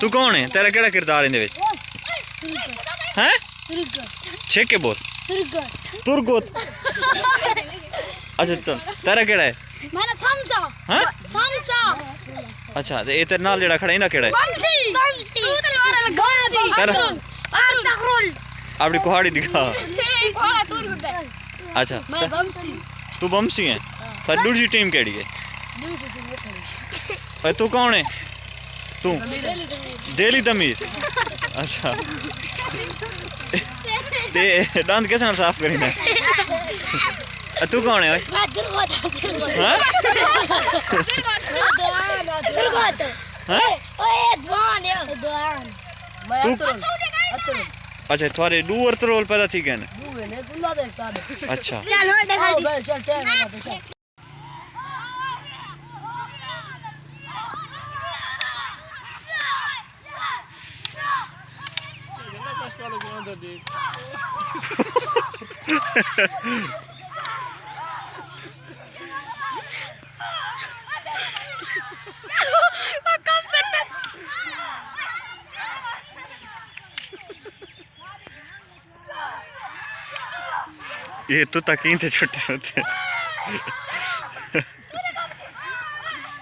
तू कौन है? तेरा केड़ा किरदार इंदे विच हैं? छे के बोल तुरगुत। अच्छा चल तेरा केड़ा है? मेरा समसा। हैं? समसा। अच्छा ते ए तेरे नाल जेड़ा खड़ा इंदा केड़ा है? बमसी। तू तलवार लगा अरुण तखरुल अपनी कुहाड़ी दिखा। घोड़ा तुरगुत। अच्छा मैं बमसी। तू बमसी है? सारी दूसरी टीम केड़ी है? ओए तू कौन है? तू दिल्ली तमीर। अच्छा ते दांत कैसे नाल साफ करीना? तू कौन है? मैं दुर्गत। हाँ? दुर्गत। हाँ? ओए द्वान है द्वान। मैं तू अतुल। अच्छा थारे दू अरतरोल पैदा थी गए ने? दूए ने गुल्ला देख साथ। अच्छा चल हो देखा चल चल चल। ये तो तकीन थे छोटे होते।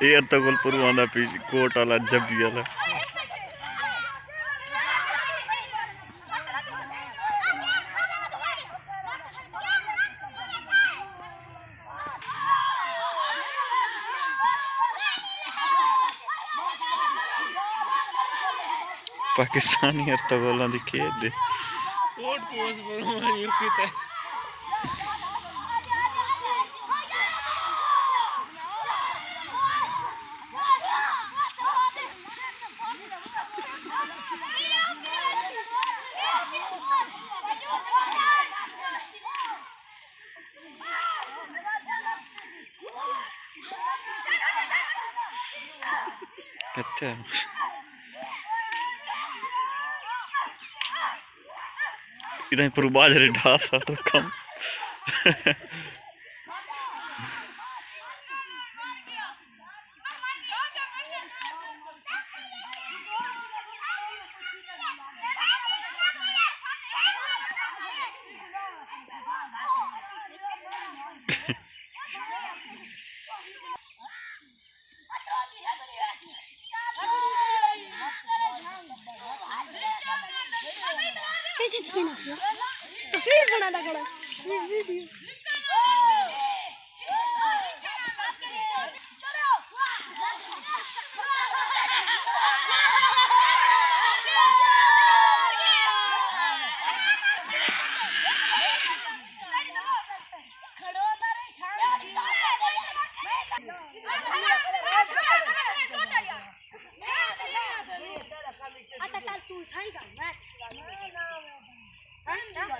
ये तो गोल पुरवाना पीछे कोट वाला जब्बी वाला। पाकिस्तानी अर्तगोलों की खेल दे कितने इधर पर बाजरे ढास और कम। तस्वीर बनाना कड़ा वीडियो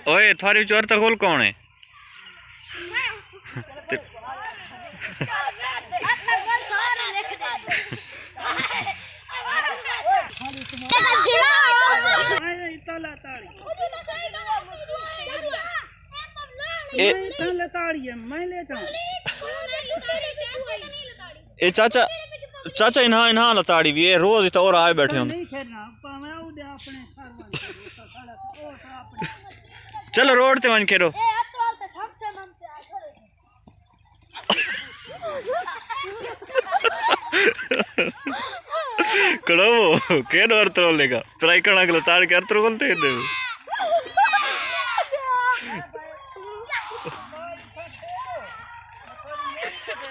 ओए थारी चोर तकोल कौन है? ए चाचा चाचा इन्हा इन्हा लताड़ी भी है रोज इतना और आए बैठे होंगे। चलो रोड ते वन खेरो कड़ो के डर तो लेगा प्राई कणक लताड़ के अर्थ रोलते हैं।